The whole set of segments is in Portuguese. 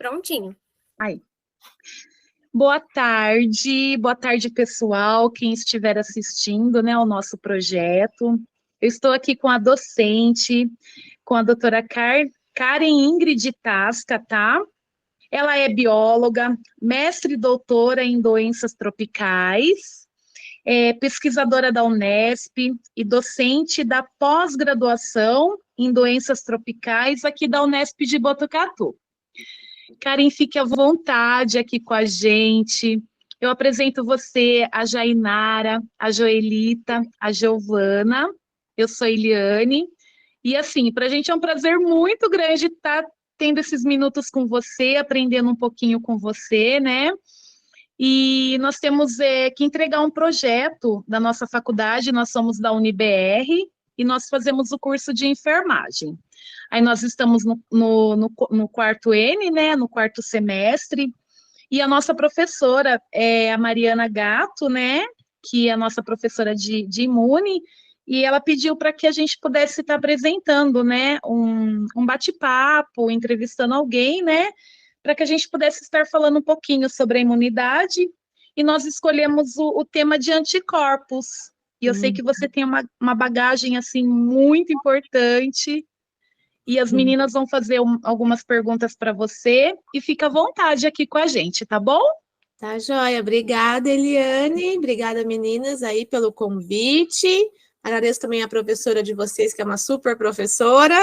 Prontinho. Aí. Boa tarde, pessoal, quem estiver assistindo, né, ao nosso projeto. Eu estou aqui com a docente, com a doutora Karen Ingrid Tasca, tá? Ela é bióloga, mestre e doutora em doenças tropicais, pesquisadora da Unesp e docente da pós-graduação em doenças tropicais aqui da Unesp de Botucatu. Karen, fique à vontade aqui com a gente. Eu apresento você, a Jainara, a Joelita, a Giovana. Eu sou a Eliane. E assim, para a gente é um prazer muito grande estar tendo esses minutos com você, aprendendo um pouquinho com você, né? E nós temos que entregar um projeto da nossa faculdade, nós somos da UniBR e nós fazemos o curso de enfermagem. Aí nós estamos no quarto N, né, no quarto semestre, e a nossa professora é a Mariana Gato, né, que é a nossa professora de imune, e ela pediu para que a gente pudesse estar apresentando, né, um bate-papo, entrevistando alguém, né, para que a gente pudesse estar falando um pouquinho sobre a imunidade, e nós escolhemos o tema de anticorpos. E eu sei que você tem uma bagagem, assim, muito importante, e as meninas vão fazer algumas perguntas para você, e fica à vontade aqui com a gente, tá bom? Tá, joia. Obrigada, Eliane. Obrigada, meninas, aí pelo convite. Agradeço também a professora de vocês, que é uma super professora.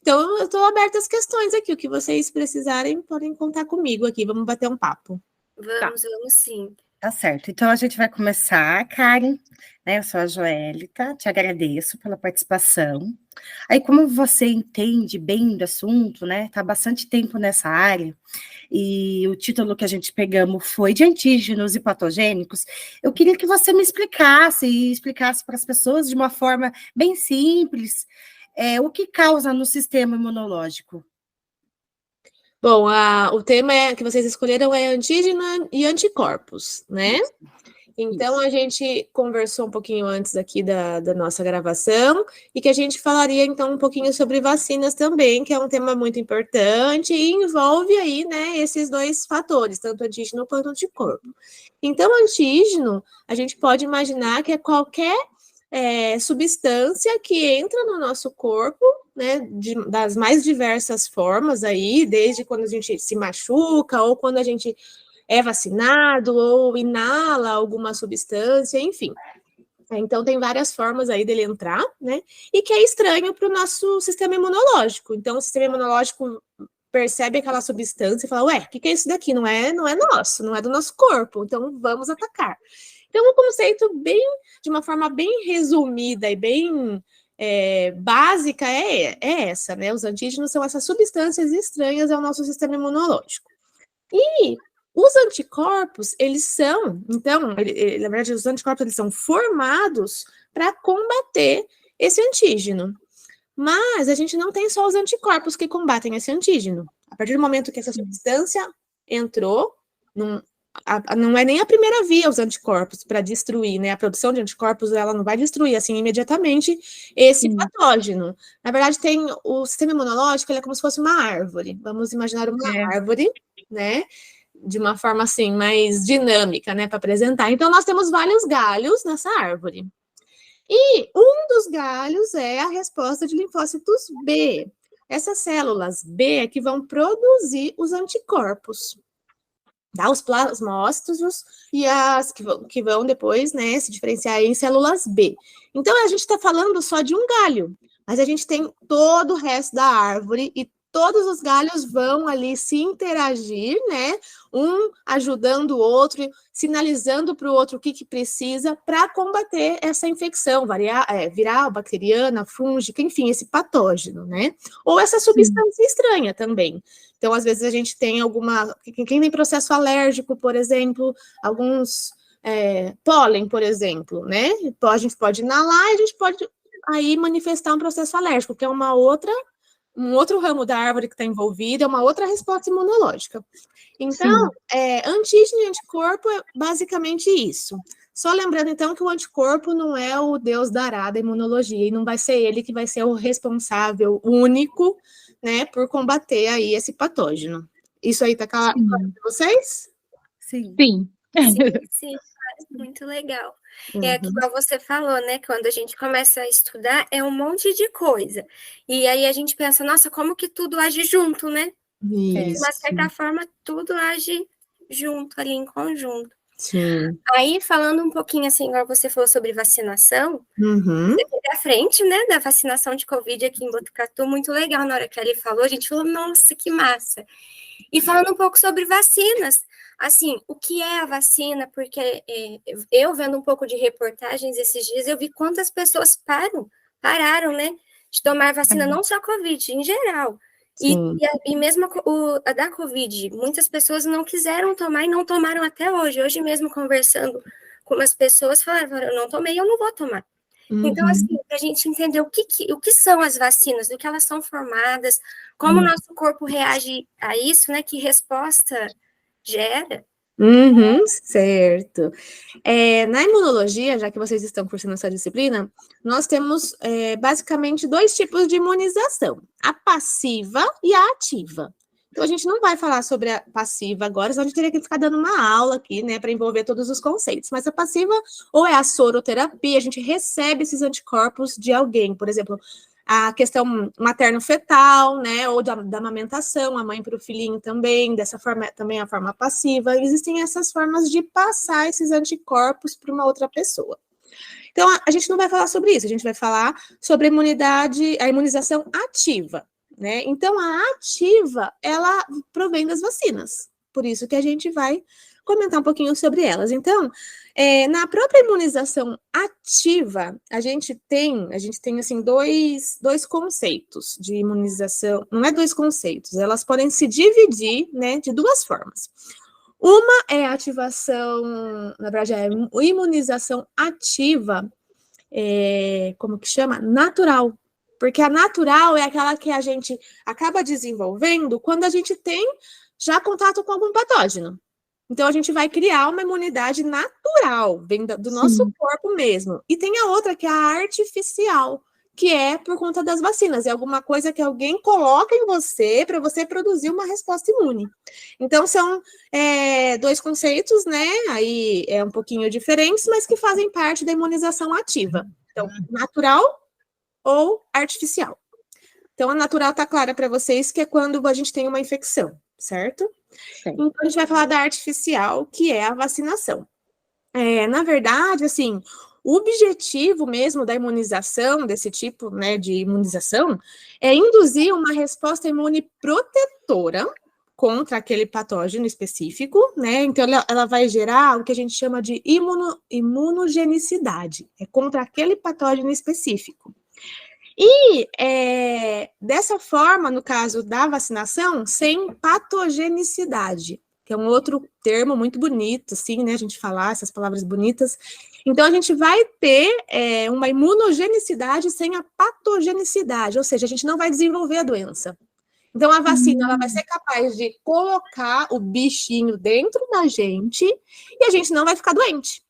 Então, eu estou aberta às questões aqui. O que vocês precisarem, podem contar comigo aqui. Vamos bater um papo. Vamos sim. Tá certo. Então, a gente vai começar, Karen, né? Eu sou a Joelita, te agradeço pela participação. Aí, como você entende bem do assunto, né? Tá há bastante tempo nessa área, e o título que a gente pegamos foi de antígenos e patogênicos, eu queria que você me explicasse para as pessoas de uma forma bem simples, o que causa no sistema imunológico. Bom, o tema que vocês escolheram é antígeno e anticorpos, né? Então, a gente conversou um pouquinho antes aqui da nossa gravação, e que a gente falaria, então, um pouquinho sobre vacinas também, que é um tema muito importante e envolve aí, né, esses dois fatores, tanto antígeno quanto anticorpo. Então, antígeno, a gente pode imaginar que é qualquer substância que entra no nosso corpo, né, das mais diversas formas aí, desde quando a gente se machuca, ou quando a gente é vacinado, ou inala alguma substância, enfim. Então, tem várias formas aí dele entrar, né, e que é estranho para o nosso sistema imunológico. Então, o sistema imunológico percebe aquela substância e fala, ué, o que é isso daqui? Não é nosso, não é do nosso corpo, então vamos atacar. Então, o conceito de uma forma bem resumida e bem básica é essa, né? Os antígenos são essas substâncias estranhas ao nosso sistema imunológico. E os anticorpos, eles são, então, na verdade, os anticorpos eles são formados para combater esse antígeno. Mas a gente não tem só os anticorpos que combatem esse antígeno. A partir do momento que essa substância entrou, não é nem a primeira via os anticorpos para destruir, né? A produção de anticorpos, ela não vai destruir, assim, imediatamente esse patógeno. Na verdade, o sistema imunológico, ele é como se fosse uma árvore. Vamos imaginar uma árvore, né? De uma forma, assim, mais dinâmica, né? Para apresentar. Então, nós temos vários galhos nessa árvore. E um dos galhos é a resposta de linfócitos B. Essas células B é que vão produzir os anticorpos. Os plasmócitos e as que vão depois, né, se diferenciar em células B. Então, a gente está falando só de um galho, mas a gente tem todo o resto da árvore e todos os galhos vão ali se interagir, né, um ajudando o outro, sinalizando para o outro o que precisa para combater essa infecção viral, bacteriana, fúngica, enfim, esse patógeno, né, ou essa substância estranha também. Então, às vezes, a gente tem quem tem processo alérgico, por exemplo, alguns pólen, por exemplo, né? Então, a gente pode inalar e a gente pode aí manifestar um processo alérgico, que é um outro ramo da árvore que está envolvido, é uma outra resposta imunológica. Então, antígeno e anticorpo é basicamente isso. Só lembrando, então, que o anticorpo não é o Deus dará da imunologia, e não vai ser ele que vai ser o responsável único, né, por combater aí esse patógeno. Isso aí tá claro para vocês? Sim. Sim. Sim, muito legal. Uhum. É que, igual você falou, né? Quando a gente começa a estudar, é um monte de coisa. E aí a gente pensa, nossa, como que tudo age junto, né? De Isso. uma certa forma, tudo age junto, ali em conjunto. Sim. Aí, falando um pouquinho assim, igual você falou sobre vacinação, Uhum. você teve à frente, né, da vacinação de Covid aqui em Botucatu, muito legal. Na hora que ele falou, a gente falou, nossa, que massa. E falando um pouco sobre vacinas, assim, o que é a vacina? Porque eu vendo um pouco de reportagens esses dias, eu vi quantas pessoas pararam, né, de tomar vacina, não só Covid, em geral. E mesmo a da Covid, muitas pessoas não quiseram tomar e não tomaram até hoje. Hoje mesmo, conversando com umas pessoas, falaram, eu não tomei, eu não vou tomar. Então, assim, para a gente entender o que são as vacinas, do que elas são formadas, como o nosso corpo reage a isso, né? Que resposta gera. Certo. Na imunologia, já que vocês estão cursando essa disciplina, nós temos basicamente 2 tipos de imunização, a passiva e a ativa. Então, a gente não vai falar sobre a passiva agora, senão a gente teria que ficar dando uma aula aqui, né, para envolver todos os conceitos. Mas a passiva, ou é a soroterapia, a gente recebe esses anticorpos de alguém, por exemplo, a questão materno-fetal, né, ou da amamentação, a mãe para o filhinho também, dessa forma, também a forma passiva. Existem essas formas de passar esses anticorpos para uma outra pessoa. Então, a gente não vai falar sobre isso, a gente vai falar sobre a imunização ativa, né? Então, a ativa, ela provém das vacinas, por isso que a gente vai comentar um pouquinho sobre elas. Então, na própria imunização ativa, a gente tem assim, dois conceitos de imunização, não é 2 conceitos, elas podem se dividir, né, de 2 formas. Uma é a ativação, na verdade, é a imunização ativa, como que chama? Natural. Porque a natural é aquela que a gente acaba desenvolvendo quando a gente tem já contato com algum patógeno. Então, a gente vai criar uma imunidade natural, vem do nosso corpo mesmo. E tem a outra, que é a artificial, que é por conta das vacinas. É alguma coisa que alguém coloca em você para você produzir uma resposta imune. Então, são 2 conceitos, né? Aí é um pouquinho diferentes, mas que fazem parte da imunização ativa. Então, natural ou artificial. Então, a natural está clara para vocês, que é quando a gente tem uma infecção, certo? Sim. Então, a gente vai falar da artificial, que é a vacinação. Na verdade, assim, o objetivo mesmo da imunização, desse tipo, né, de imunização, é induzir uma resposta imune protetora contra aquele patógeno específico, né? Então, ela vai gerar o que a gente chama de imunogenicidade, contra aquele patógeno específico. E, dessa forma, no caso da vacinação, sem patogenicidade, que é um outro termo muito bonito, assim, né, a gente falar essas palavras bonitas. Então, a gente vai ter uma imunogenicidade sem a patogenicidade, ou seja, a gente não vai desenvolver a doença. Então, a vacina, ela vai ser capaz de colocar o bichinho dentro da gente e a gente não vai ficar doente,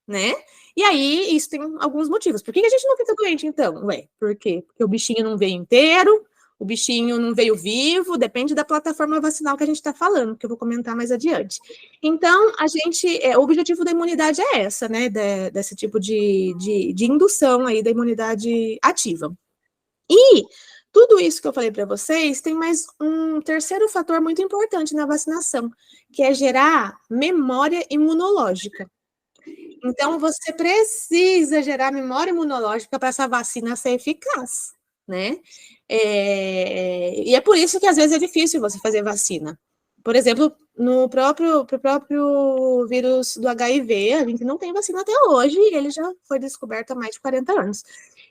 né? E aí, isso tem alguns motivos. Por que a gente não fica doente, então? Por quê? Porque o bichinho não veio inteiro, o bichinho não veio vivo, depende da plataforma vacinal que a gente está falando, que eu vou comentar mais adiante. Então, o objetivo da imunidade é essa, né? Desse tipo de indução aí da imunidade ativa. E tudo isso que eu falei para vocês tem mais um terceiro fator muito importante na vacinação, que é gerar memória imunológica. Então, você precisa gerar memória imunológica para essa vacina ser eficaz, né? E é por isso que, às vezes, é difícil você fazer vacina. Por exemplo, pro próprio vírus do HIV, a gente não tem vacina até hoje, e ele já foi descoberto há mais de 40 anos.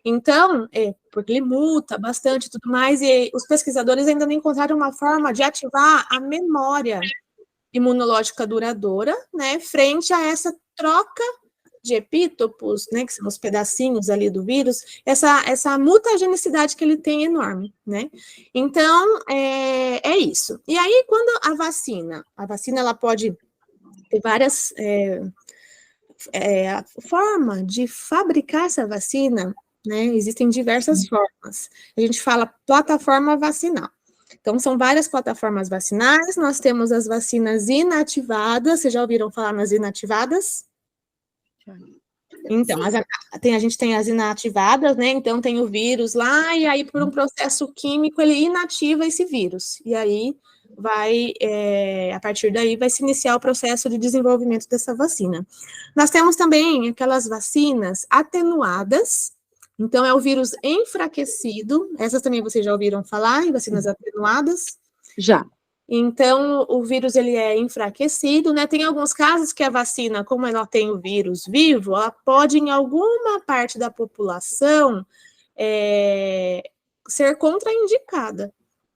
Então, porque ele muta bastante e tudo mais, e os pesquisadores ainda não encontraram uma forma de ativar a memória imunológica duradoura, né, frente a essa troca de epítopos, né, que são os pedacinhos ali do vírus, essa mutagenicidade que ele tem enorme, né? Então, é isso. E aí, quando a vacina ela pode ter várias a forma de fabricar essa vacina, né, existem diversas formas. A gente fala plataforma vacinal. Então, são várias plataformas vacinais. Nós temos as vacinas inativadas. Vocês já ouviram falar nas inativadas? Então, a gente tem as inativadas, né? Então, tem o vírus lá, e aí, por um processo químico, ele inativa esse vírus. E aí, a partir daí, vai se iniciar o processo de desenvolvimento dessa vacina. Nós temos também aquelas vacinas atenuadas. Então, é o vírus enfraquecido. Essas também vocês já ouviram falar, em vacinas atenuadas? Já. Então, o vírus, ele é enfraquecido, né? Tem alguns casos que a vacina, como ela tem o vírus vivo, ela pode, em alguma parte da população, ser contraindicada,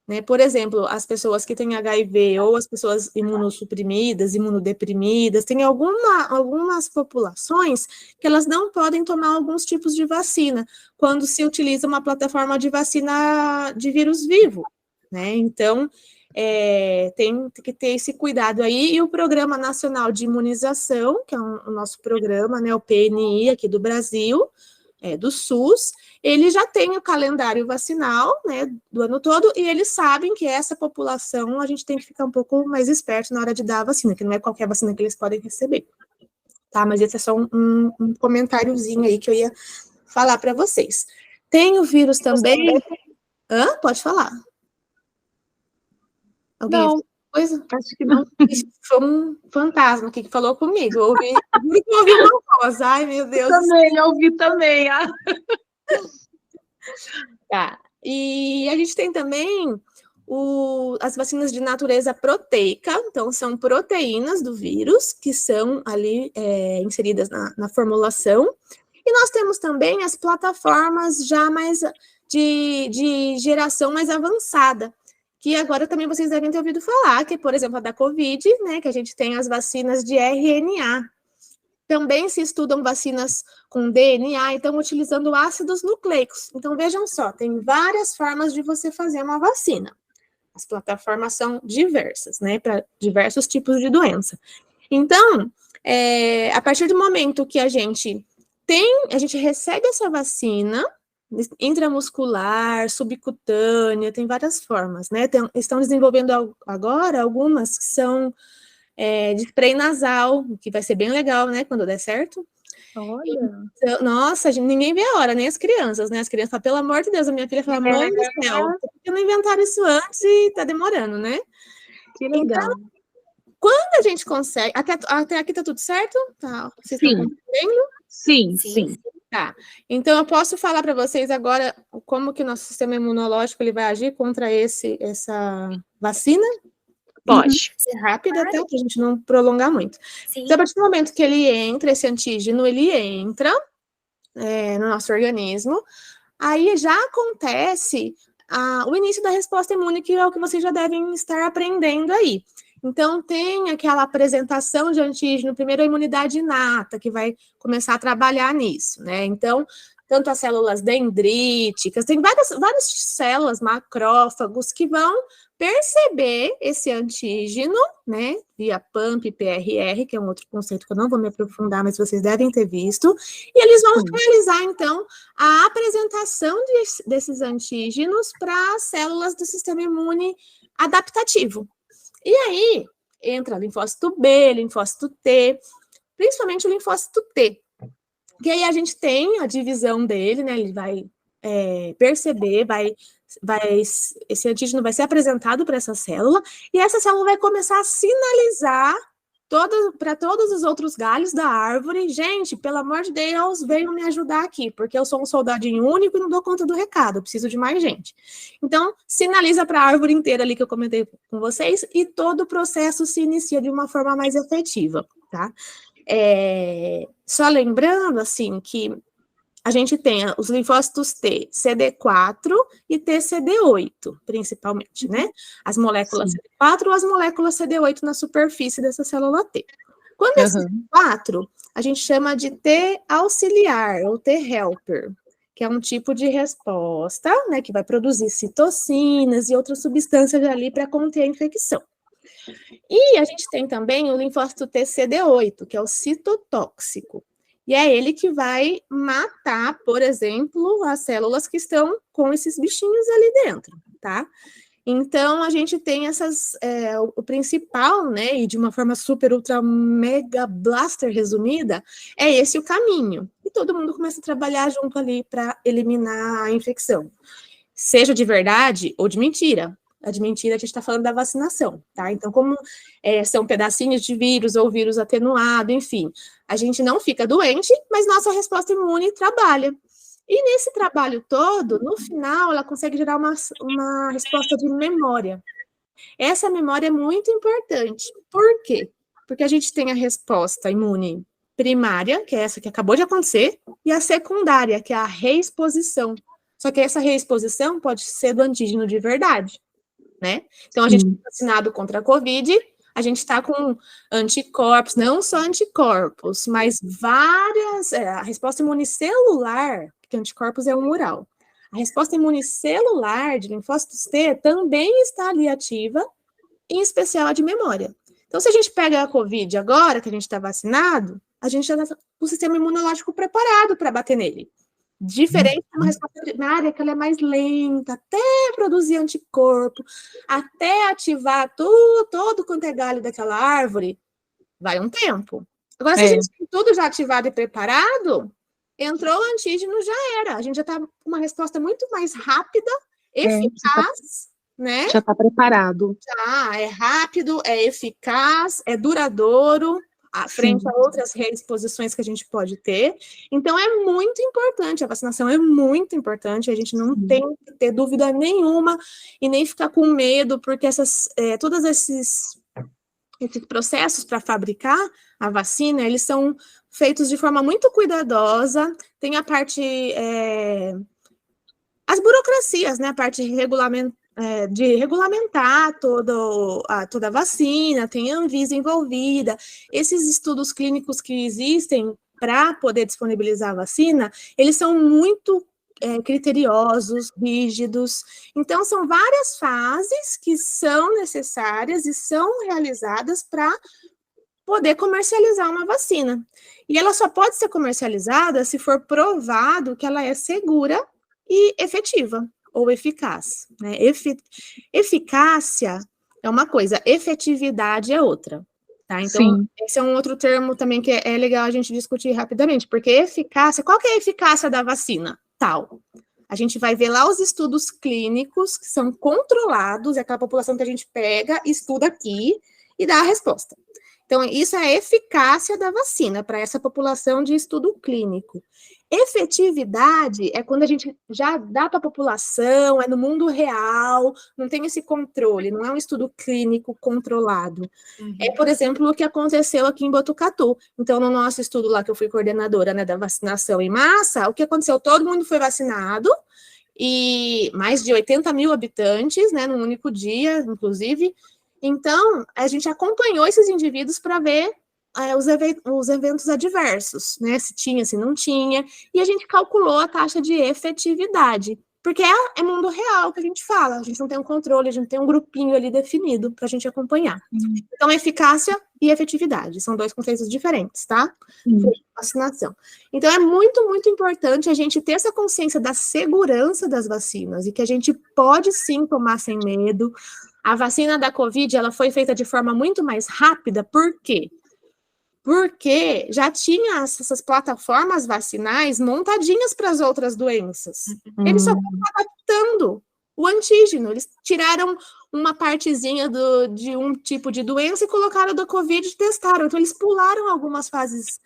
né? Por exemplo, as pessoas que têm HIV ou as pessoas imunossuprimidas, imunodeprimidas, tem algumas populações que elas não podem tomar alguns tipos de vacina quando se utiliza uma plataforma de vacina de vírus vivo, né? Então, tem que ter esse cuidado aí, e o Programa Nacional de Imunização, que é o nosso programa, né, o PNI aqui do Brasil, do SUS, ele já tem o calendário vacinal, né, do ano todo, e eles sabem que essa população, a gente tem que ficar um pouco mais esperto na hora de dar a vacina, que não é qualquer vacina que eles podem receber, tá? Mas esse é só um comentáriozinho aí que eu ia falar para vocês. Tem o vírus também... Pode falar. Alguém Não, coisa? acho que não. Foi um fantasma aqui que falou comigo. Eu ouvi uma voz. Ai, meu Deus. Eu ouvi também. Tá. E a gente tem também as vacinas de natureza proteica. Então, são proteínas do vírus que são ali inseridas na formulação. E nós temos também as plataformas já mais de geração mais avançada, que agora também vocês devem ter ouvido falar, que, por exemplo, a da Covid, né, que a gente tem as vacinas de RNA. Também se estudam vacinas com DNA, então, utilizando ácidos nucleicos. Então, vejam só, tem várias formas de você fazer uma vacina. As plataformas são diversas, né, para diversos tipos de doença. Então, a partir do momento que a gente recebe essa vacina, intramuscular, subcutânea, tem várias formas, né? Estão desenvolvendo agora algumas que são de spray nasal, que vai ser bem legal, né? Quando der certo. Olha. Então, nossa, ninguém vê a hora, nem as crianças, né? As crianças falam, pelo amor de Deus, a minha filha fala, mãe do céu, por que não inventaram isso antes e tá demorando, né? Que legal. Então, quando a gente consegue... Até aqui tá tudo certo? Tá. Vocês estão compreendendo? Sim. Tá, então eu posso falar para vocês agora como que o nosso sistema imunológico ele vai agir contra essa vacina? Pode. Ser rápida, tá? Para a gente não prolongar muito. Sim. Então, a partir do momento que ele entra, esse antígeno, ele entra no nosso organismo, aí já acontece o início da resposta imune, que é o que vocês já devem estar aprendendo aí. Então, tem aquela apresentação de antígeno, primeiro a imunidade inata, que vai começar a trabalhar nisso, né? Então, tanto as células dendríticas, tem várias células, macrófagos, que vão perceber esse antígeno, né? Via PAMP e PRR, que é um outro conceito que eu não vou me aprofundar, mas vocês devem ter visto. E eles vão realizar, então, a apresentação desses antígenos para as células do sistema imune adaptativo. E aí, entra linfócito B, linfócito T, principalmente o linfócito T, que aí a gente tem a divisão dele, né, ele vai perceber, esse antígeno vai ser apresentado para essa célula, e essa célula vai começar a sinalizar para todos os outros galhos da árvore, gente, pelo amor de Deus, venham me ajudar aqui, porque eu sou um soldadinho único e não dou conta do recado, eu preciso de mais gente. Então, sinaliza para a árvore inteira ali que eu comentei com vocês, e todo o processo se inicia de uma forma mais efetiva, tá? Só lembrando, assim, que a gente tem os linfócitos T, CD4 e TCD8, principalmente, né? As moléculas CD4 ou as moléculas CD8 na superfície dessa célula T. Quando é CD4, a gente chama de T auxiliar, ou T helper, que é um tipo de resposta, né, que vai produzir citocinas e outras substâncias ali para conter a infecção. E a gente tem também o linfócito TCD8, que é o citotóxico. E é ele que vai matar, por exemplo, as células que estão com esses bichinhos ali dentro, tá? Então, a gente tem o principal, né, e de uma forma super, ultra, mega blaster resumida, é esse o caminho. E todo mundo começa a trabalhar junto ali para eliminar a infecção. Seja de verdade ou de mentira. A de mentira, a gente está falando da vacinação, tá? Então, como são pedacinhos de vírus ou vírus atenuado, enfim, a gente não fica doente, mas nossa resposta imune trabalha. E nesse trabalho todo, no final, ela consegue gerar uma resposta de memória. Essa memória é muito importante. Por quê? Porque a gente tem a resposta imune primária, que é essa que acabou de acontecer, e a secundária, que é a reexposição. Só que essa reexposição pode ser do antígeno de verdade, né? Então, a gente é vacinado contra a Covid, a gente está com anticorpos, não só anticorpos, mas várias... a resposta imunicelular, porque anticorpos é um mural. A resposta imunicelular de linfócitos T também está ali ativa, em especial a de memória. Então, se a gente pega a Covid agora, que a gente está vacinado, a gente já está com o sistema imunológico preparado para bater nele. Diferente de uma resposta primária, que ela é mais lenta, até produzir anticorpo, até ativar todo quanto é galho daquela árvore, vai um tempo. Agora, se a gente tem tudo já ativado e preparado, entrou o antígeno, já era. A gente já está com uma resposta muito mais rápida, eficaz, né? Já está preparado. Já, é rápido, é eficaz, é duradouro, frente a outras reexposições que a gente pode ter. Então, é muito importante, a vacinação é muito importante, a gente não tem que ter dúvida nenhuma e nem ficar com medo, porque todos esses processos para fabricar a vacina, eles são feitos de forma muito cuidadosa, tem a parte... as burocracias, né, a parte de regulamentar toda a vacina, tem a Anvisa envolvida, esses estudos clínicos que existem para poder disponibilizar a vacina, eles são muito criteriosos, rígidos, então são várias fases que são necessárias e são realizadas para poder comercializar uma vacina, e ela só pode ser comercializada se for provado que ela é segura e efetiva, ou eficaz, né? Eficácia é uma coisa, efetividade é outra, tá? Então, esse é um outro termo também que é legal a gente discutir rapidamente, porque eficácia, qual que é a eficácia da vacina? Tal. A gente vai ver lá os estudos clínicos que são controlados, é aquela população que a gente pega, estuda aqui e dá a resposta. Então, isso é a eficácia da vacina para essa população de estudo clínico. Efetividade é quando a gente já dá para a população, é no mundo real, não tem esse controle, não é um estudo clínico controlado. É, por exemplo, o que aconteceu aqui em Botucatu. Então, no nosso estudo lá, que eu fui coordenadora, né, da vacinação em massa, o que aconteceu? Todo mundo foi vacinado, e mais de 80 mil habitantes, né, num único dia, inclusive. Então, a gente acompanhou esses indivíduos para ver os eventos adversos, né? Se tinha, se não tinha, e a gente calculou a taxa de efetividade, porque é mundo real que a gente fala, a gente não tem um controle, a gente tem um grupinho ali definido para a gente acompanhar. Então, eficácia e efetividade, são dois conceitos diferentes, tá? Vacinação. Então, é muito, muito importante a gente ter essa consciência da segurança das vacinas, e que a gente pode sim tomar sem medo. A vacina da Covid, ela foi feita de forma muito mais rápida, por quê? Porque já tinha essas plataformas vacinais montadinhas para as outras doenças. Eles só estão adaptando o antígeno. Eles tiraram uma partezinha de um tipo de doença e colocaram da Covid e testaram. Então, eles pularam algumas fases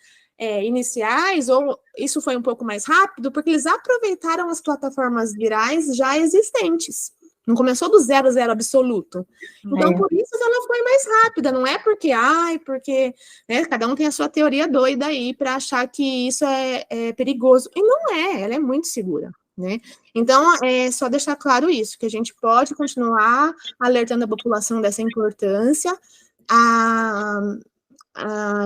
iniciais, ou isso foi um pouco mais rápido, porque eles aproveitaram as plataformas virais já existentes. Não começou do 0 absoluto. Então, por isso ela foi mais rápida. Não é porque, né, cada um tem a sua teoria doida aí para achar que isso é perigoso. E não é, ela é muito segura, né? Então, é só deixar claro isso, que a gente pode continuar alertando a população dessa importância. A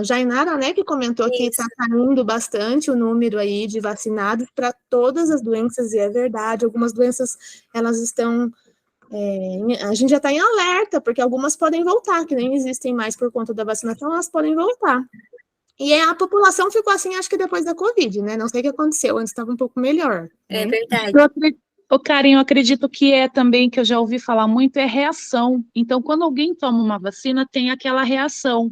Jainara, né, que comentou que está caindo bastante o número aí de vacinados para todas as doenças, e é verdade, algumas doenças, elas estão a gente já está em alerta, porque algumas podem voltar, que nem existem mais por conta da vacinação, elas podem voltar. E a população ficou assim, acho que depois da Covid, né? Não sei o que aconteceu, antes estava um pouco melhor. É né? verdade. Karen, eu acredito que também, que eu já ouvi falar muito, é reação. Então, quando alguém toma uma vacina, tem aquela reação.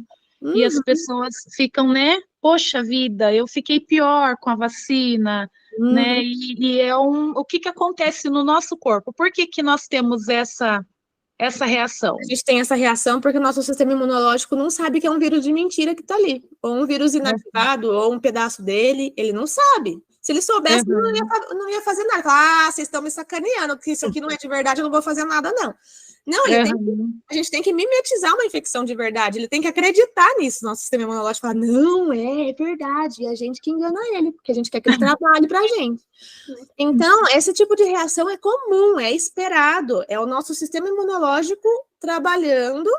E as pessoas ficam, né? Poxa vida, eu fiquei pior com a vacina, né? E o que acontece no nosso corpo? Por que nós temos essa reação? A gente tem essa reação porque o nosso sistema imunológico não sabe que é um vírus de mentira que está ali. Ou um vírus inativado, ou um pedaço dele, ele não sabe. Se ele soubesse, não ia fazer nada. Vocês estão me sacaneando, que isso aqui não é de verdade, eu não vou fazer nada, não. Não, a gente tem que mimetizar uma infecção de verdade, ele tem que acreditar nisso, nosso sistema imunológico fala, não, é verdade, é a gente que engana ele, porque a gente quer que ele trabalhe pra gente. Então, esse tipo de reação é comum, é esperado, é o nosso sistema imunológico trabalhando,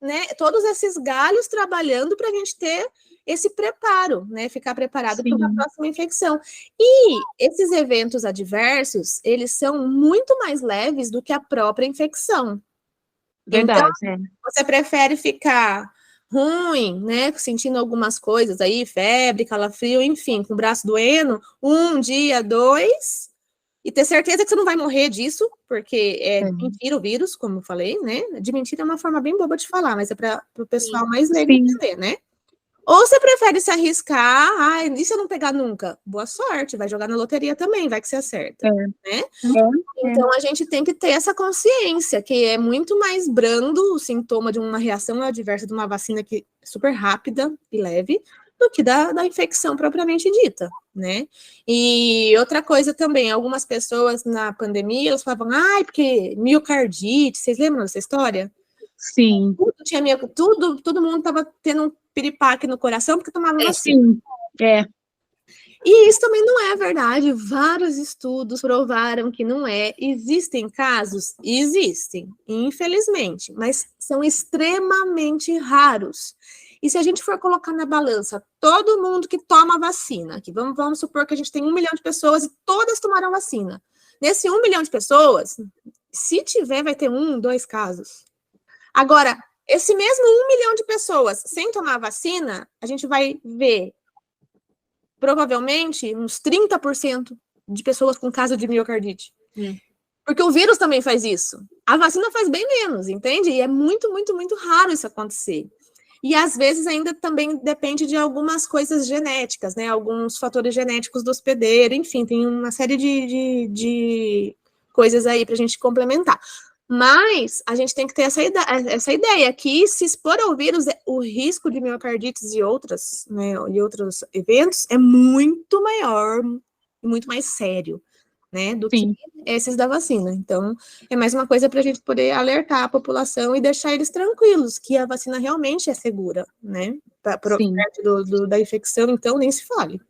né, todos esses galhos trabalhando para a gente ter esse preparo, né, ficar preparado para uma próxima infecção. E esses eventos adversos, eles são muito mais leves do que a própria infecção. Verdade. Então, você prefere ficar ruim, né, sentindo algumas coisas aí, febre, calafrio, enfim, com o braço doendo, 1 dia, 2, e ter certeza que você não vai morrer disso, porque é mentira o vírus, como eu falei, né, de mentira é uma forma bem boba de falar, mas é para o pessoal mais leigo entender, né. Ou você prefere se arriscar, e se eu não pegar nunca? Boa sorte, vai jogar na loteria também, vai que você acerta, né? Então, a gente tem que ter essa consciência, que é muito mais brando o sintoma de uma reação adversa de uma vacina que é super rápida e leve, do que da infecção propriamente dita, né? E outra coisa também, algumas pessoas na pandemia, elas falavam, porque miocardite, vocês lembram dessa história? Sim. Todo mundo estava tendo um piripaque no coração porque tomava vacina. Sim, E isso também não é verdade. Vários estudos provaram que não é. Existem casos? Existem, infelizmente, mas são extremamente raros. E se a gente for colocar na balança todo mundo que toma vacina, que vamos supor que a gente tem 1 milhão de pessoas e todas tomaram vacina. Nesse 1 milhão de pessoas, se tiver, vai ter 1, 2 casos. Agora, esse mesmo 1 milhão de pessoas sem tomar vacina, a gente vai ver, provavelmente, uns 30% de pessoas com caso de miocardite. Porque o vírus também faz isso. A vacina faz bem menos, entende? E é muito, muito, muito raro isso acontecer. E, às vezes, ainda também depende de algumas coisas genéticas, né? Alguns fatores genéticos do hospedeiro, enfim, tem uma série de coisas aí para a gente complementar. Mas a gente tem que ter essa ideia que se expor ao vírus, o risco de miocardites e outros eventos é muito maior, muito mais sério, né, do que esses da vacina. Então, é mais uma coisa para a gente poder alertar a população e deixar eles tranquilos, que a vacina realmente é segura, né, perto da infecção, então nem se fale.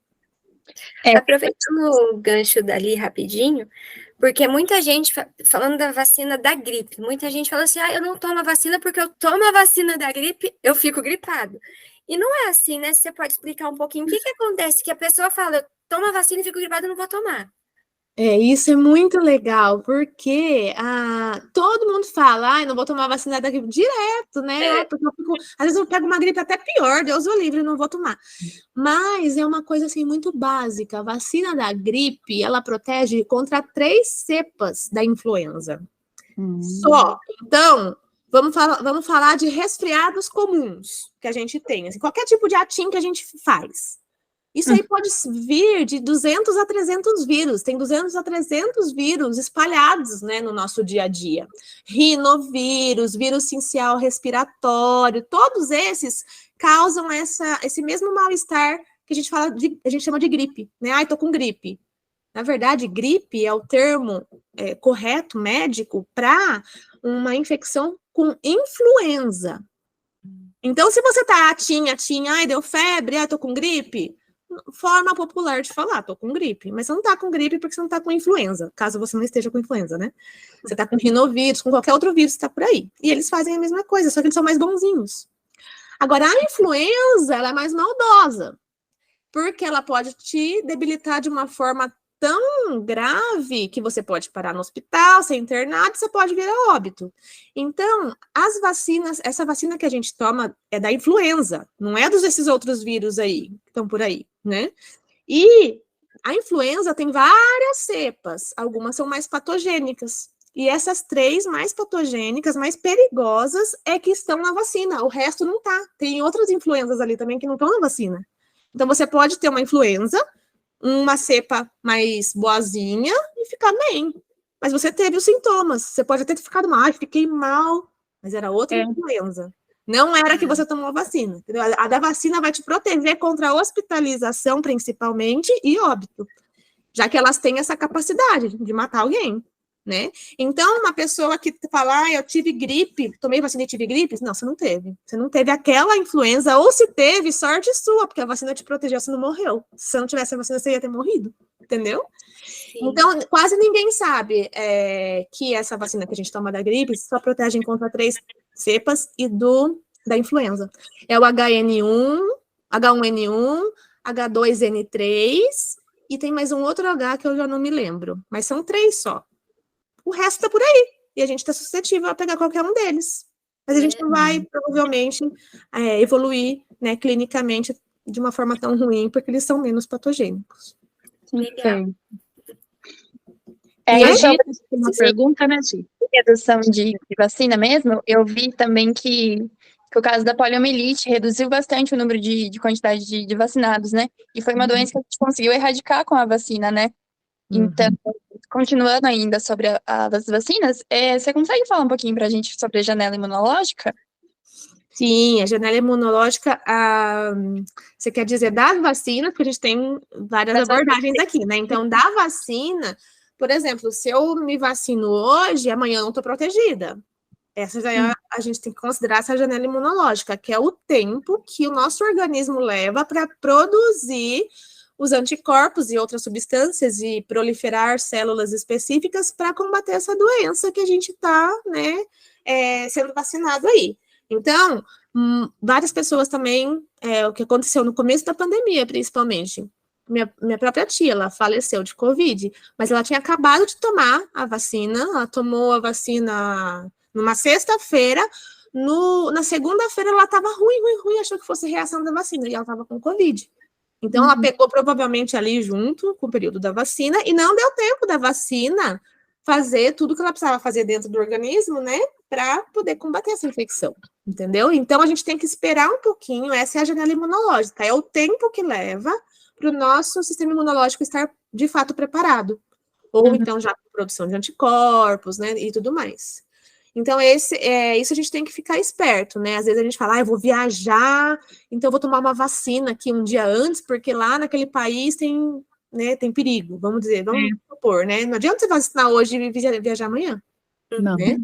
Aproveitando o gancho dali rapidinho, porque muita gente, falando da vacina da gripe, muita gente fala assim, eu não tomo a vacina porque eu tomo a vacina da gripe, eu fico gripado. E não é assim, né? Você pode explicar um pouquinho o que acontece, que a pessoa fala, eu tomo a vacina e fico gripado, eu não vou tomar. Isso é muito legal, porque todo mundo fala, não vou tomar vacina da gripe direto, né? Porque às vezes eu pego uma gripe até pior, Deus o livre, não vou tomar. Mas é uma coisa assim muito básica. A vacina da gripe, ela protege contra 3 cepas da influenza. Só. Então, vamos falar de resfriados comuns que a gente tem, assim, qualquer tipo de atim que a gente faz. Isso aí pode vir de 200 a 300 vírus. Tem 200 a 300 vírus espalhados, né, no nosso dia a dia. Rinovírus, vírus sincial respiratório, todos esses causam esse mesmo mal-estar que a gente chama de gripe, né? Tô com gripe. Na verdade, gripe é o termo correto médico para uma infecção com influenza. Então, se você tá deu febre, tô com gripe, forma popular de falar, tô com gripe, mas você não tá com gripe porque você não tá com influenza, caso você não esteja com influenza, né? Você tá com rinovírus, com qualquer outro vírus que tá por aí. E eles fazem a mesma coisa, só que eles são mais bonzinhos. Agora, a influenza, ela é mais maldosa, porque ela pode te debilitar de uma forma tão grave que você pode parar no hospital, ser internado, você pode vir a óbito. Então, as vacinas, essa vacina que a gente toma é da influenza, não é desses outros vírus aí, que estão por aí, né? E a influenza tem várias cepas, algumas são mais patogênicas. E essas 3 mais patogênicas, mais perigosas, é que estão na vacina. O resto não tá. Tem outras influenzas ali também que não estão na vacina. Então, você pode ter uma influenza, uma cepa mais boazinha e ficar bem. Mas você teve os sintomas. Você pode até ter ficado mal, fiquei mal, mas era outra influenza. Não era que você tomou a vacina. Entendeu? A da vacina vai te proteger contra a hospitalização, principalmente, e óbito. Já que elas têm essa capacidade de matar alguém. Né? Então, uma pessoa que fala, eu tive gripe, tomei vacina e tive gripe, não, você não teve. Você não teve aquela influenza, ou se teve, sorte sua, porque a vacina te protegeu, você não morreu. Se você não tivesse a vacina, você ia ter morrido, entendeu? Sim. Então, quase ninguém sabe que essa vacina que a gente toma da gripe só protege contra 3 cepas e da influenza. É o HN1, H1N1, H2N3, e tem mais um outro H que eu já não me lembro, mas são 3 só. O resto tá por aí, e a gente tá suscetível a pegar qualquer um deles. Mas a gente não vai, provavelmente, evoluir, né, clinicamente de uma forma tão ruim, porque eles são menos patogênicos. Legal. Uma pergunta, né, Gi? Redução de vacina mesmo, eu vi também que o caso da poliomielite reduziu bastante o número de quantidade de vacinados, né? E foi uma doença que a gente conseguiu erradicar com a vacina, né? Então, continuando ainda sobre as vacinas, você consegue falar um pouquinho para a gente sobre a janela imunológica? Sim, a janela imunológica, você quer dizer das vacinas, porque a gente tem várias abordagens aqui, né? Então, da vacina, por exemplo, se eu me vacino hoje, amanhã eu não estou protegida. Essa já a gente tem que considerar essa janela imunológica, que é o tempo que o nosso organismo leva para produzir os anticorpos e outras substâncias e proliferar células específicas para combater essa doença que a gente está, né, sendo vacinado aí. Então, várias pessoas também, o que aconteceu no começo da pandemia, principalmente, minha própria tia, ela faleceu de Covid, mas ela tinha acabado de tomar a vacina, ela tomou a vacina numa sexta-feira, na segunda-feira ela estava ruim, achou que fosse reação da vacina, e ela estava com Covid. Então, ela pegou provavelmente ali junto com o período da vacina e não deu tempo da vacina fazer tudo que ela precisava fazer dentro do organismo, né, para poder combater essa infecção, entendeu? Então, a gente tem que esperar um pouquinho, essa é a janela imunológica, é o tempo que leva para o nosso sistema imunológico estar, de fato, preparado. Ou, então, já com produção de anticorpos, né, e tudo mais. Então, isso a gente tem que ficar esperto, né? Às vezes a gente fala, eu vou viajar, então eu vou tomar uma vacina aqui um dia antes, porque lá naquele país tem, né, tem perigo, vamos supor, né? Não adianta você vacinar hoje e viajar amanhã. Não. Né?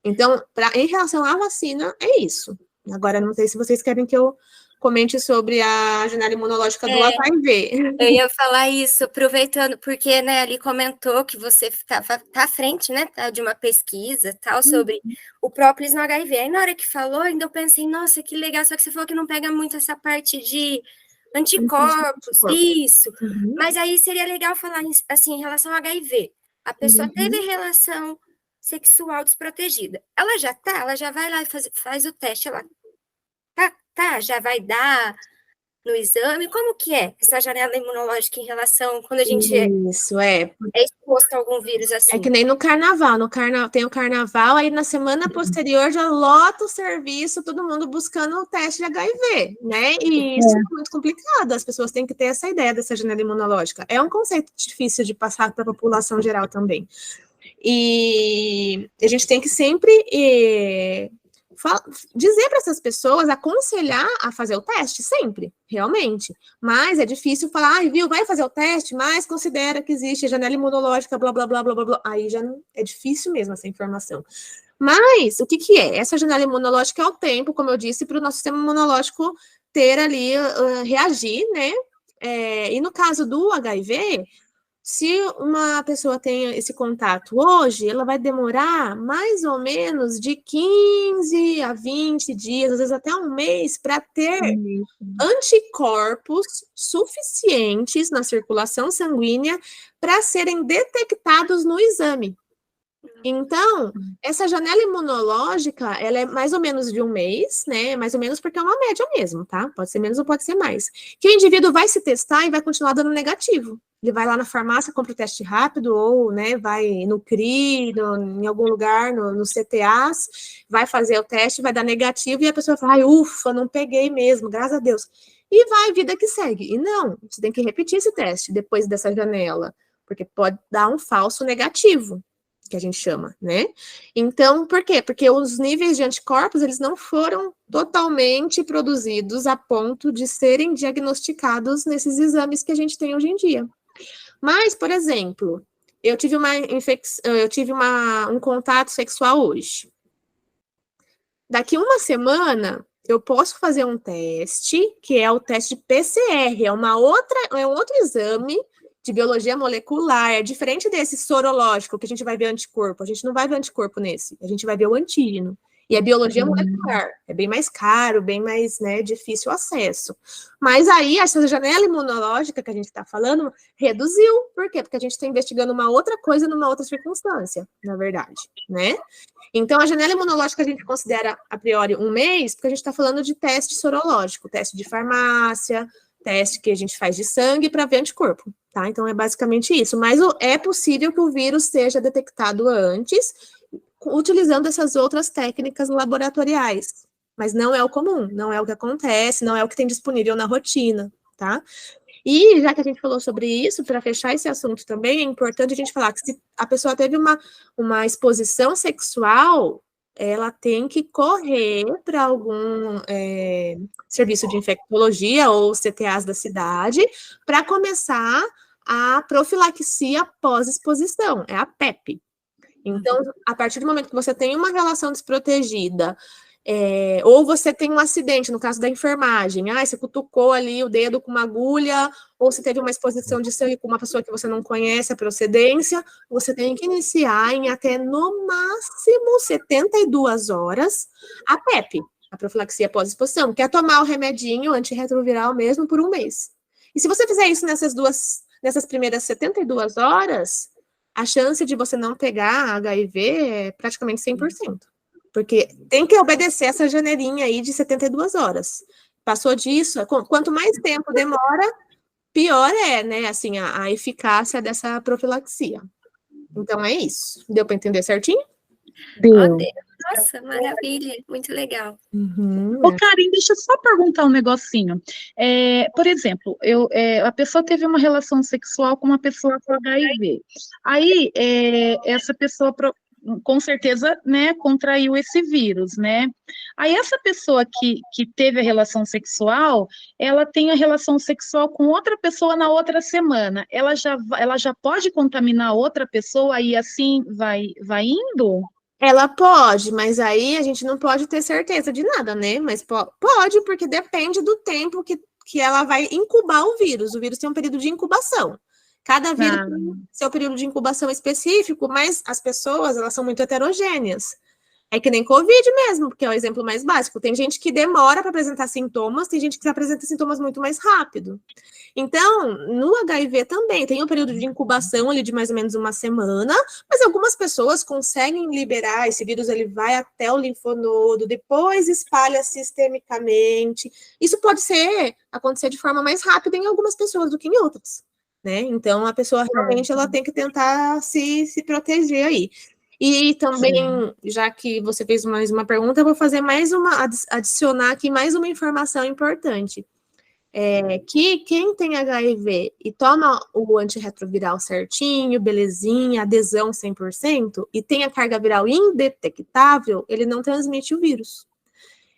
Então, em relação à vacina, é isso. Agora, não sei se vocês querem que eu comente sobre a janela imunológica do HIV. Eu ia falar isso, aproveitando, porque, né, ali comentou que você tá à frente, né, de uma pesquisa, tal, sobre o própolis no HIV. Aí, na hora que falou, ainda eu pensei, nossa, que legal, só que você falou que não pega muito essa parte de anticorpos, isso. Mas aí seria legal falar, assim, em relação ao HIV. A pessoa teve relação sexual desprotegida. Ela já vai lá e faz o teste, ela já vai dar no exame, como que é essa janela imunológica em relação quando a gente é exposto a algum vírus assim? É que nem no carnaval, tem o carnaval, aí na semana posterior já lota o serviço, todo mundo buscando o teste de HIV, né? E isso é muito complicado, as pessoas têm que ter essa ideia dessa janela imunológica. É um conceito difícil de passar para a população geral também. E a gente tem que sempre dizer para essas pessoas, aconselhar a fazer o teste, sempre, realmente. Mas é difícil falar, vai fazer o teste, mas considera que existe janela imunológica, blá, blá, blá, blá, blá, blá. Aí já é difícil mesmo essa informação. Mas, o que é? Essa janela imunológica é o tempo, como eu disse, para o nosso sistema imunológico ter ali, reagir, né? E no caso do HIV, se uma pessoa tem esse contato hoje, ela vai demorar mais ou menos de 15 a 20 dias, às vezes até um mês, para ter anticorpos suficientes na circulação sanguínea para serem detectados no exame. Então, essa janela imunológica, ela é mais ou menos de um mês, né? Mais ou menos porque é uma média mesmo, tá? Pode ser menos ou pode ser mais. Que o indivíduo vai se testar e vai continuar dando negativo. Ele vai lá na farmácia, compra o teste rápido, ou, né, vai no CRI, em algum lugar, no CTAs, vai fazer o teste, vai dar negativo, e a pessoa fala, ai, ufa, não peguei mesmo, graças a Deus. E vai, vida que segue. E não, você tem que repetir esse teste depois dessa janela, porque pode dar um falso negativo, que a gente chama, né? Então, por quê? Porque os níveis de anticorpos, eles não foram totalmente produzidos a ponto de serem diagnosticados nesses exames que a gente tem hoje em dia. Mas, por exemplo, eu tive um contato sexual hoje. Daqui uma semana, eu posso fazer um teste, que é o teste de PCR, é um outro exame de biologia molecular, é diferente desse sorológico, que a gente vai ver anticorpo. A gente não vai ver anticorpo nesse, a gente vai ver o antígeno. E é biologia molecular, é bem mais caro, bem mais, né, difícil o acesso. Mas aí, essa janela imunológica que a gente está falando, reduziu. Por quê? Porque a gente está investigando uma outra coisa numa outra circunstância, na verdade, né? Então, a janela imunológica a gente considera, a priori, um mês, porque a gente está falando de teste sorológico, teste de farmácia, teste que a gente faz de sangue para ver anticorpo, tá? Então, é basicamente isso. Mas é possível que o vírus seja detectado antes, utilizando essas outras técnicas laboratoriais. Mas não é o comum, não é o que acontece, não é o que tem disponível na rotina, tá? E, já que a gente falou sobre isso, para fechar esse assunto também, é importante a gente falar que se a pessoa teve uma exposição sexual, ela tem que correr para algum serviço de infectologia ou CTAs da cidade para começar a profilaxia pós-exposição, é a PEP. Então, a partir do momento que você tem uma relação desprotegida, ou você tem um acidente, no caso da enfermagem, você cutucou ali o dedo com uma agulha, ou você teve uma exposição de sangue com uma pessoa que você não conhece a procedência, você tem que iniciar em até, no máximo, 72 horas a PEP, a profilaxia pós-exposição, que é tomar o remedinho antirretroviral mesmo por um mês. E se você fizer isso nessas primeiras 72 horas, a chance de você não pegar HIV é praticamente 100%. Porque tem que obedecer essa janelinha aí de 72 horas. Passou disso, quanto mais tempo demora, pior é, né, assim, a eficácia dessa profilaxia. Então, é isso. Deu para entender certinho? Deu. Nossa, maravilha, muito legal. Ô, Karen, deixa eu só perguntar um negocinho. Por exemplo, a pessoa teve uma relação sexual com uma pessoa com HIV. Aí, essa pessoa, com certeza, né, contraiu esse vírus, né? Aí, essa pessoa que teve a relação sexual, ela tem a relação sexual com outra pessoa na outra semana. Ela já pode contaminar outra pessoa e assim vai indo? Ela pode, mas aí a gente não pode ter certeza de nada, né? Mas pode, porque depende do tempo que ela vai incubar o vírus. O vírus tem um período de incubação. Cada vírus tem seu período de incubação específico, mas as pessoas, elas são muito heterogêneas. É que nem Covid mesmo, porque é o exemplo mais básico. Tem gente que demora para apresentar sintomas, tem gente que apresenta sintomas muito mais rápido. Então, no HIV também, tem um período de incubação ali de mais ou menos uma semana, mas algumas pessoas conseguem liberar, esse vírus ele vai até o linfonodo, depois espalha sistemicamente. Isso pode acontecer de forma mais rápida em algumas pessoas do que em outras, né? Então, a pessoa realmente ela tem que tentar se proteger aí. E também, já que você fez mais uma pergunta, eu vou fazer adicionar aqui mais uma informação importante. Que quem tem HIV e toma o antirretroviral certinho, belezinha, adesão 100%, e tem a carga viral indetectável, ele não transmite o vírus.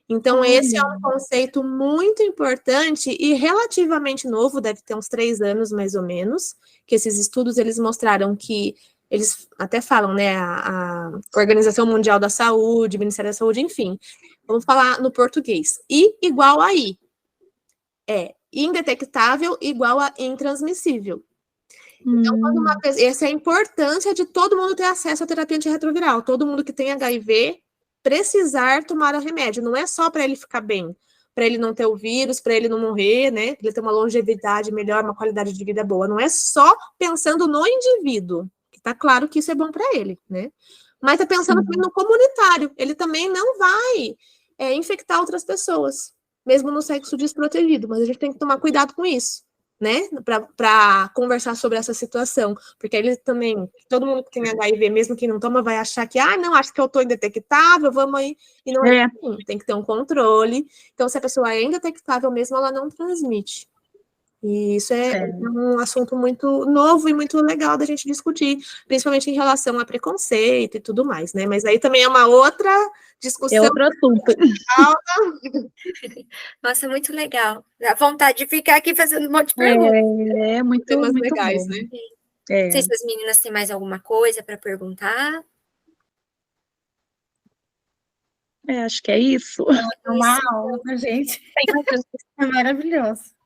Então, esse é um conceito muito importante e relativamente novo, deve ter uns 3 anos, mais ou menos, que esses estudos, eles mostraram que eles até falam, né, a Organização Mundial da Saúde, Ministério da Saúde, enfim, vamos falar no português. I igual a I. Indetectável igual a intransmissível. Então, essa é a importância de todo mundo ter acesso à terapia antirretroviral. Todo mundo que tem HIV precisar tomar o remédio. Não é só para ele ficar bem, para ele não ter o vírus, para ele não morrer, né? Para ele ter uma longevidade melhor, uma qualidade de vida boa. Não é só pensando no indivíduo, que tá claro que isso é bom para ele, né? Mas tá pensando também no comunitário. Ele também não vai infectar outras pessoas, mesmo no sexo desprotegido. Mas a gente tem que tomar cuidado com isso, né? Para conversar sobre essa situação. Porque ele também, todo mundo que tem HIV, mesmo quem não toma, vai achar que, não, acho que eu tô indetectável, vamos aí. E não é assim, tem que ter um controle. Então, se a pessoa é indetectável mesmo, ela não transmite. E isso é um assunto muito novo e muito legal da gente discutir, principalmente em relação a preconceito e tudo mais, né? Mas aí também é uma outra discussão. É outro assunto. Nossa, muito legal. Dá vontade de ficar aqui fazendo um monte de perguntas. Muito, temas muito legais, bom. né? Não sei se as meninas têm mais alguma coisa para perguntar. Acho que é isso. É uma aula, gente. É maravilhoso.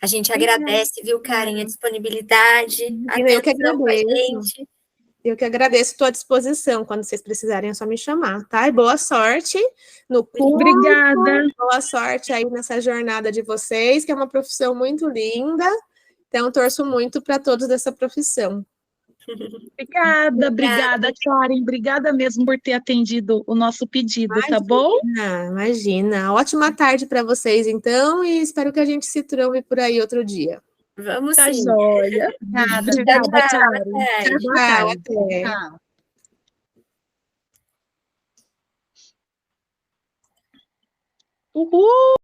A gente agradece, viu, Karen, a disponibilidade, a Eu que atenção com a agradeço. gente. Eu que agradeço, estou à disposição. Quando vocês precisarem, é só me chamar, tá? E boa sorte no curso. Obrigada. Boa sorte aí nessa jornada de vocês, que é uma profissão muito linda. Então, torço muito para todos dessa profissão. Obrigada, Karen. Obrigada mesmo por ter atendido o nosso pedido, tá bom? Imagina. Ótima tarde para vocês, então, e espero que a gente se trombe por aí outro dia. Vamos Tá sim. joia. Obrigada, Karen. Tchau, até. Tchau. Uhul!